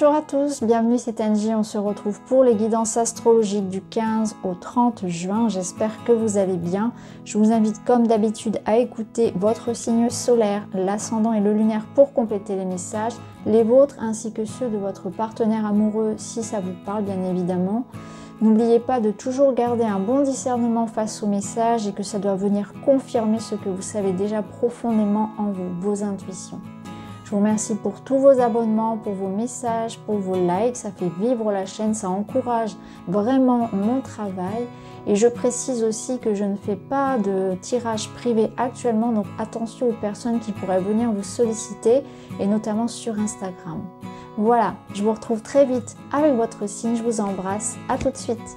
Bonjour à tous, bienvenue, c'est Angie, on se retrouve pour les guidances astrologiques du 15 au 30 juin, j'espère que vous allez bien. Je vous invite comme d'habitude à écouter votre signe solaire, l'ascendant et le lunaire pour compléter les messages, les vôtres ainsi que ceux de votre partenaire amoureux si ça vous parle bien évidemment. N'oubliez pas de toujours garder un bon discernement face aux messages et que ça doit venir confirmer ce que vous savez déjà profondément en vous, vos intuitions. Je vous remercie pour tous vos abonnements, pour vos messages, pour vos likes, ça fait vivre la chaîne, ça encourage vraiment mon travail. Et je précise aussi que je ne fais pas de tirage privé actuellement, donc attention aux personnes qui pourraient venir vous solliciter, et notamment sur Instagram. Voilà, je vous retrouve très vite avec votre signe, je vous embrasse, à tout de suite.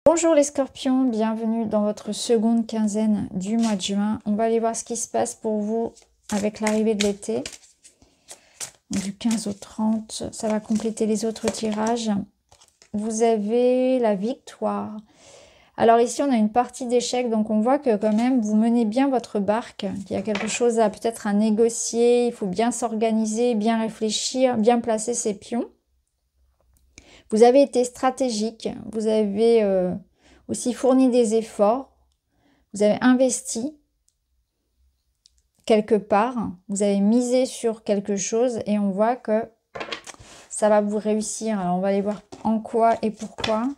Bonjour les scorpions, bienvenue dans votre seconde quinzaine du mois de juin. On va aller voir ce qui se passe pour vous avec l'arrivée de l'été, du 15 au 30, ça va compléter les autres tirages. Vous avez la victoire. Alors ici, on a une partie d'échec, donc on voit que quand même, vous menez bien votre barque, qu'il y a quelque chose à peut-être à négocier, il faut bien s'organiser, bien réfléchir, bien placer ses pions. Vous avez été stratégique, vous avez aussi fourni des efforts, vous avez investi quelque part, vous avez misé sur quelque chose et on voit que ça va vous réussir. Alors on va aller voir en quoi et pourquoi.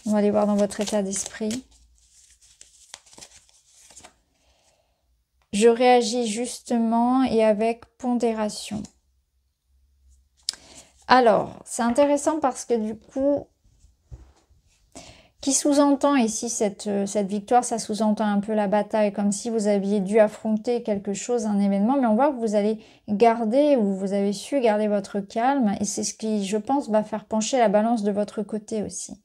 On va aller voir dans votre état d'esprit. Je réagis justement et avec pondération. Alors, c'est intéressant parce que du coup, qui sous-entend ici cette victoire, ça sous-entend un peu la bataille, comme si vous aviez dû affronter quelque chose, un événement, mais on voit que vous allez garder, ou vous avez su garder votre calme, et c'est ce qui, je pense, va faire pencher la balance de votre côté aussi.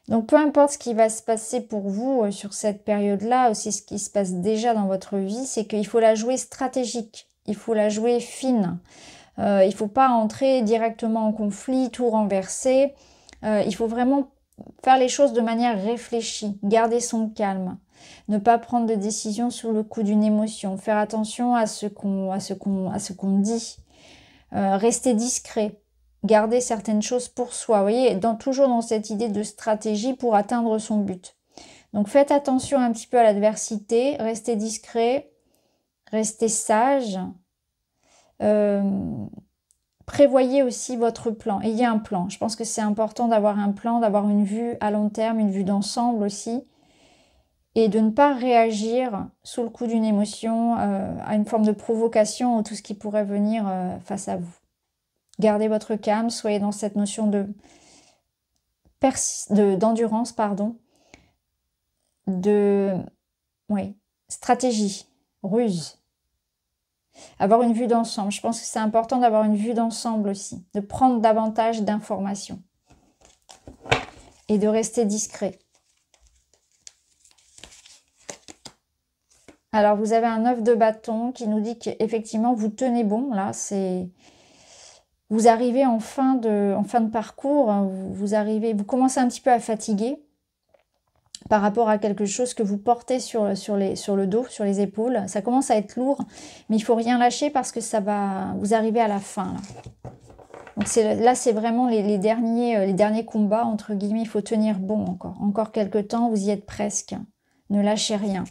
Donc peu importe ce qui va se passer pour vous sur cette période-là, aussi ce qui se passe déjà dans votre vie, c'est qu'il faut la jouer stratégique, il faut la jouer fine. Il ne faut pas entrer directement en conflit, tout renverser, il faut vraiment faire les choses de manière réfléchie, garder son calme, ne pas prendre de décision sous le coup d'une émotion, faire attention à ce qu'on dit, rester discret, garder certaines choses pour soi, vous voyez, toujours dans cette idée de stratégie pour atteindre son but. Donc faites attention un petit peu à l'adversité, restez discret, restez sage, prévoyez aussi votre plan. Ayez un plan. Je pense que c'est important d'avoir un plan, d'avoir une vue à long terme, une vue d'ensemble aussi. Et de ne pas réagir sous le coup d'une émotion, à une forme de provocation ou tout ce qui pourrait venir face à vous. Gardez votre calme, soyez dans cette notion d'endurance, stratégie, ruse. Avoir une vue d'ensemble. Je pense que c'est important d'avoir une vue d'ensemble aussi, de prendre davantage d'informations et de rester discret. Alors, vous avez un 9 de bâton qui nous dit qu'effectivement, vous tenez bon. Là, vous arrivez en fin de parcours. Vous commencez un petit peu à fatiguer par rapport à quelque chose que vous portez sur le dos, sur les épaules. Ça commence à être lourd, mais il ne faut rien lâcher parce que ça va vous arriver à la fin. Là, donc là c'est vraiment les derniers combats, entre guillemets. Il faut tenir bon encore. Encore quelques temps, vous y êtes presque. Ne lâchez rien.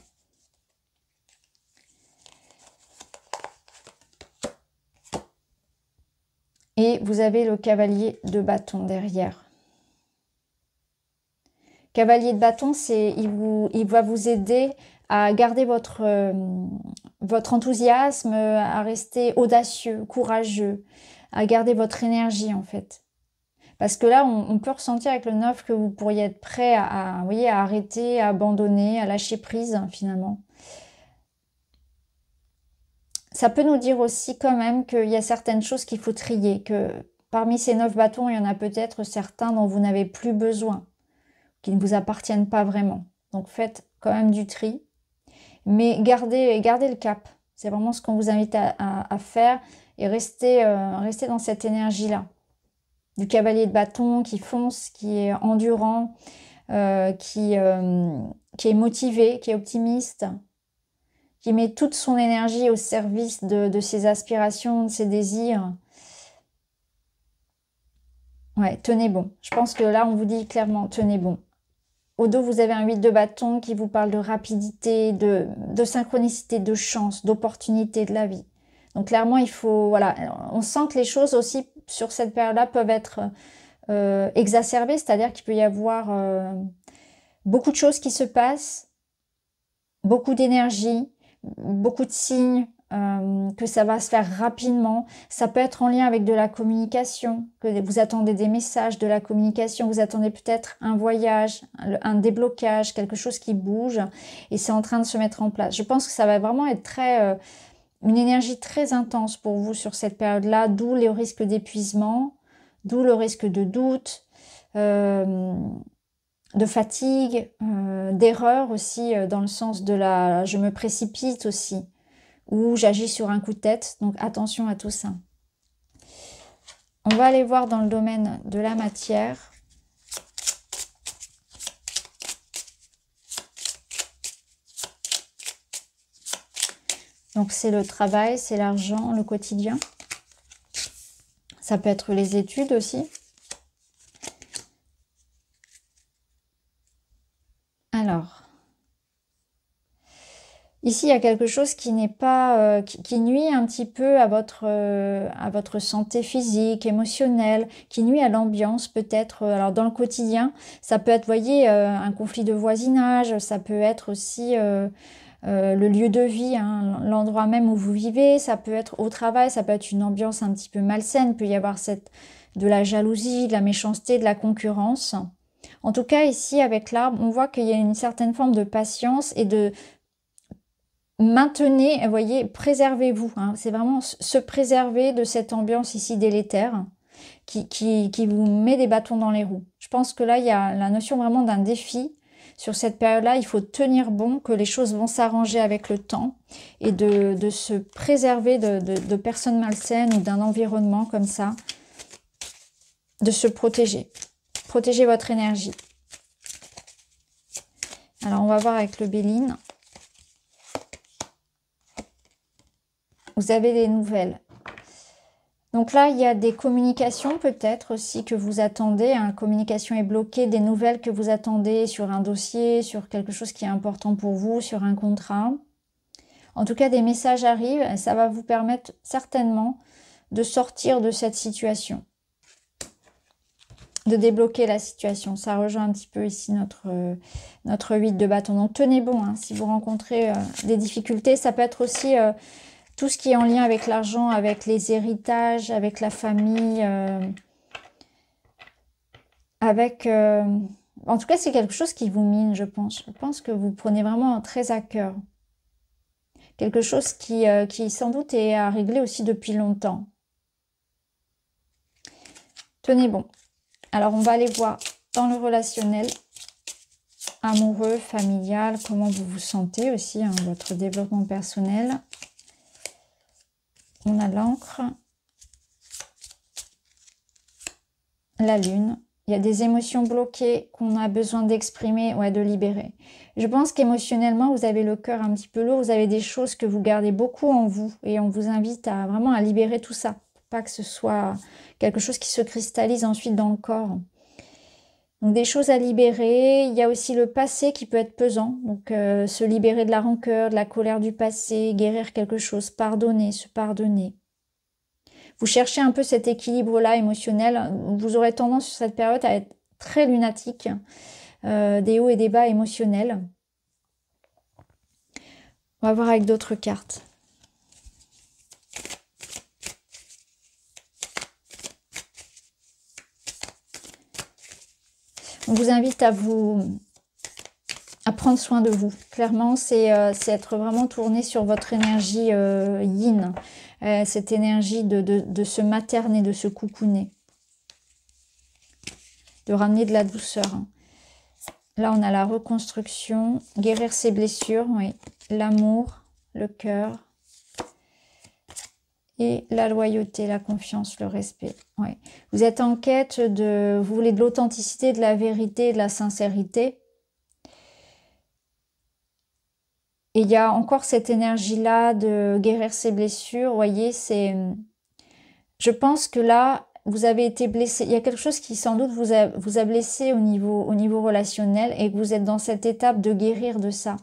Et vous avez le cavalier de bâton derrière. Cavalier de bâton, il va vous aider à garder votre enthousiasme, à rester audacieux, courageux, à garder votre énergie en fait. Parce que là, on peut ressentir avec le 9 que vous pourriez être prêt à arrêter, à abandonner, à lâcher prise finalement. Ça peut nous dire aussi quand même qu'il y a certaines choses qu'il faut trier, que parmi ces 9 bâtons, il y en a peut-être certains dont vous n'avez plus besoin, qui ne vous appartiennent pas vraiment. Donc faites quand même du tri, mais gardez le cap. C'est vraiment ce qu'on vous invite à faire et restez dans cette énergie-là. Du cavalier de bâton qui fonce, qui est endurant, qui est motivé, qui est optimiste, qui met toute son énergie au service de ses aspirations, de ses désirs, Ouais, tenez bon. Je pense que là, on vous dit clairement, tenez bon. Au dos, vous avez un 8 de bâton qui vous parle de rapidité, de synchronicité, de chance, d'opportunité de la vie. Donc clairement, il faut, voilà, on sent que les choses aussi sur cette période-là peuvent être exacerbées, c'est-à-dire qu'il peut y avoir beaucoup de choses qui se passent, beaucoup d'énergie, beaucoup de signes, que ça va se faire rapidement. Ça peut être en lien avec de la communication, que vous attendez des messages, de la communication, vous attendez peut-être un voyage, un déblocage, quelque chose qui bouge et c'est en train de se mettre en place. Je pense que ça va vraiment être très, une énergie très intense pour vous sur cette période-là, d'où le risque d'épuisement, d'où le risque de doute, de fatigue, d'erreur aussi, dans le sens de la je me précipite aussi, ou j'agis sur un coup de tête. Donc attention à tout ça. On va aller voir dans le domaine de la matière. Donc c'est le travail, c'est l'argent, le quotidien. Ça peut être les études aussi. Alors, ici, il y a quelque chose qui n'est pas, qui nuit un petit peu à votre santé physique, émotionnelle, qui nuit à l'ambiance peut-être. Alors dans le quotidien, ça peut être, vous voyez, un conflit de voisinage, ça peut être aussi le lieu de vie, hein, l'endroit même où vous vivez, ça peut être au travail, ça peut être une ambiance un petit peu malsaine, il peut y avoir de la jalousie, de la méchanceté, de la concurrence. En tout cas, ici, avec l'arbre, on voit qu'il y a une certaine forme de patience et de maintenez, vous voyez, préservez-vous. Hein. C'est vraiment se préserver de cette ambiance ici délétère qui vous met des bâtons dans les roues. Je pense que là, il y a la notion vraiment d'un défi. Sur cette période-là, il faut tenir bon, que les choses vont s'arranger avec le temps et de se préserver de personnes malsaines ou d'un environnement comme ça, de se protéger. Protéger votre énergie. Alors, on va voir avec le Béline. Vous avez des nouvelles. Donc là, il y a des communications peut-être aussi que vous attendez. Hein. Communication est bloquée, des nouvelles que vous attendez sur un dossier, sur quelque chose qui est important pour vous, sur un contrat. En tout cas, des messages arrivent. Ça va vous permettre certainement de sortir de cette situation, de débloquer la situation. Ça rejoint un petit peu ici notre 8 de bâton. Donc tenez bon, hein, si vous rencontrez des difficultés. Ça peut être aussi tout ce qui est en lien avec l'argent, avec les héritages, avec la famille, en tout cas, c'est quelque chose qui vous mine, je pense. Je pense que vous prenez vraiment très à cœur. Quelque chose qui sans doute est à régler aussi depuis longtemps. Tenez bon. Alors, on va aller voir dans le relationnel, amoureux, familial, comment vous vous sentez aussi, hein, votre développement personnel. On a l'encre, la lune. Il y a des émotions bloquées qu'on a besoin d'exprimer, ouais, de libérer. Je pense qu'émotionnellement, vous avez le cœur un petit peu lourd. Vous avez des choses que vous gardez beaucoup en vous. Et on vous invite à vraiment à libérer tout ça. Pour pas que ce soit quelque chose qui se cristallise ensuite dans le corps. Donc des choses à libérer. Il y a aussi le passé qui peut être pesant. Donc se libérer de la rancœur, de la colère du passé, guérir quelque chose, pardonner, se pardonner. Vous cherchez un peu cet équilibre-là émotionnel. Vous aurez tendance sur cette période à être très lunatique, des hauts et des bas émotionnels. On va voir avec d'autres cartes. On vous invite à prendre soin de vous. Clairement, c'est être vraiment tourné sur votre énergie yin. Cette énergie de se materner, de se coucouner. De ramener de la douceur. Là, on a la reconstruction, guérir ses blessures, oui. L'amour, le cœur. Et la loyauté, la confiance, le respect. Oui. Vous êtes en quête vous voulez de l'authenticité, de la vérité, de la sincérité. Et il y a encore cette énergie-là de guérir ses blessures. Vous voyez, je pense que là, vous avez été blessé. Il y a quelque chose qui sans doute vous a blessé au niveau relationnel et que vous êtes dans cette étape de guérir de ça.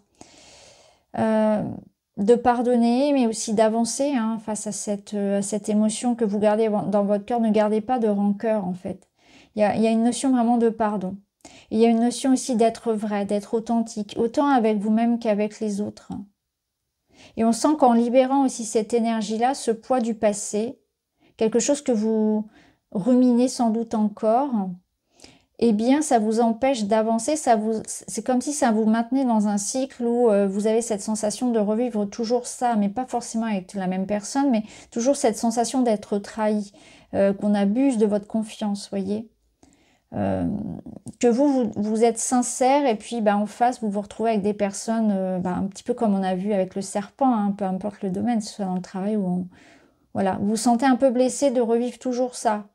De pardonner, mais aussi d'avancer hein, face à cette émotion que vous gardez dans votre cœur. Ne gardez pas de rancœur en fait. Il y a une notion vraiment de pardon. Et il y a une notion aussi d'être vrai, d'être authentique, autant avec vous-même qu'avec les autres. Et on sent qu'en libérant aussi cette énergie-là, ce poids du passé, quelque chose que vous ruminez sans doute encore, eh bien, ça vous empêche d'avancer. C'est comme si ça vous maintenait dans un cycle où vous avez cette sensation de revivre toujours ça, mais pas forcément avec la même personne, mais toujours cette sensation d'être trahi, qu'on abuse de votre confiance, voyez. Que vous êtes sincère et puis en face, vous vous retrouvez avec des personnes, un petit peu comme on a vu avec le serpent, hein, peu importe le domaine, que ce soit dans le travail ou voilà, vous vous sentez un peu blessé de revivre toujours ça.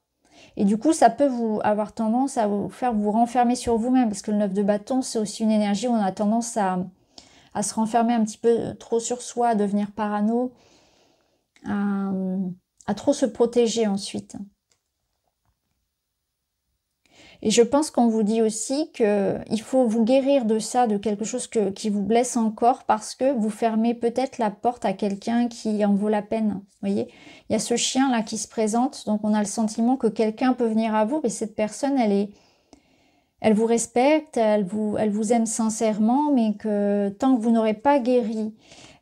Et du coup, ça peut avoir tendance à vous faire vous renfermer sur vous-même, parce que le 9 de bâton, c'est aussi une énergie où on a tendance à se renfermer un petit peu trop sur soi, à devenir parano, à trop se protéger ensuite. Et je pense qu'on vous dit aussi qu'il faut vous guérir de ça, de quelque chose qui vous blesse encore, parce que vous fermez peut-être la porte à quelqu'un qui en vaut la peine. Vous voyez, il y a ce chien là qui se présente, donc on a le sentiment que quelqu'un peut venir à vous, mais cette personne, elle vous respecte, elle vous aime sincèrement, mais que tant que vous n'aurez pas guéri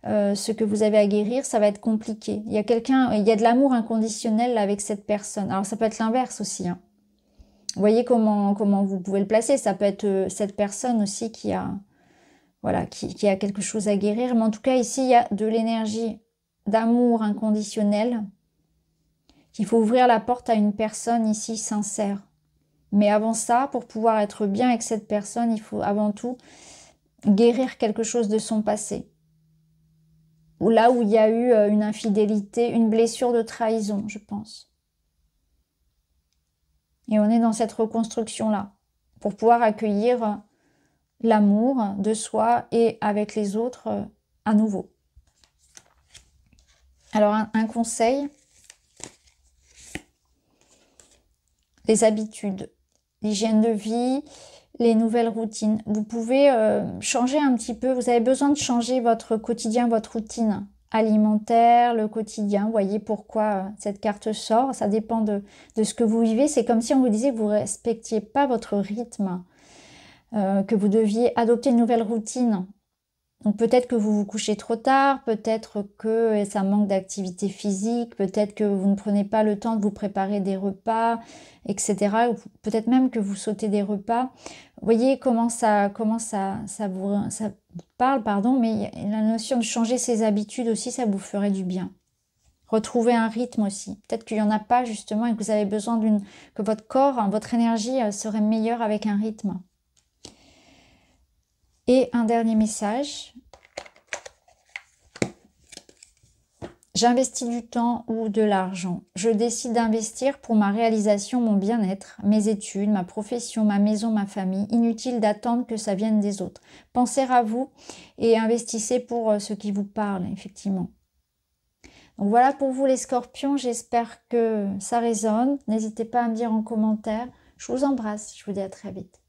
ce que vous avez à guérir, ça va être compliqué. Il y a de l'amour inconditionnel là, avec cette personne. Alors ça peut être l'inverse aussi, hein. Vous voyez comment vous pouvez le placer. Ça peut être cette personne aussi qui a quelque chose à guérir. Mais en tout cas, ici, il y a de l'énergie d'amour inconditionnel. Qu'il faut ouvrir la porte à une personne ici sincère. Mais avant ça, pour pouvoir être bien avec cette personne, il faut avant tout guérir quelque chose de son passé. Ou là où il y a eu une infidélité, une blessure de trahison, je pense. Et on est dans cette reconstruction-là, pour pouvoir accueillir l'amour de soi et avec les autres à nouveau. Alors un conseil, les habitudes, l'hygiène de vie, les nouvelles routines. Vous pouvez changer un petit peu, vous avez besoin de changer votre quotidien, votre routine alimentaire, le quotidien. Vous voyez pourquoi cette carte sort, ça dépend de ce que vous vivez. C'est comme si on vous disait que vous ne respectiez pas votre rythme, que vous deviez adopter une nouvelle routine. Donc peut-être que vous vous couchez trop tard, peut-être que ça manque d'activité physique, peut-être que vous ne prenez pas le temps de vous préparer des repas, etc. Peut-être même que vous sautez des repas. Vous voyez comment ça vous parle, pardon, mais la notion de changer ses habitudes aussi, ça vous ferait du bien. Retrouver un rythme aussi. Peut-être qu'il n'y en a pas justement et que vous avez besoin que votre corps, votre énergie serait meilleure avec un rythme. Et un dernier message. J'investis du temps ou de l'argent. Je décide d'investir pour ma réalisation, mon bien-être, mes études, ma profession, ma maison, ma famille. Inutile d'attendre que ça vienne des autres. Pensez à vous et investissez pour ce qui vous parle, effectivement. Donc voilà pour vous les scorpions. J'espère que ça résonne. N'hésitez pas à me dire en commentaire. Je vous embrasse. Je vous dis à très vite.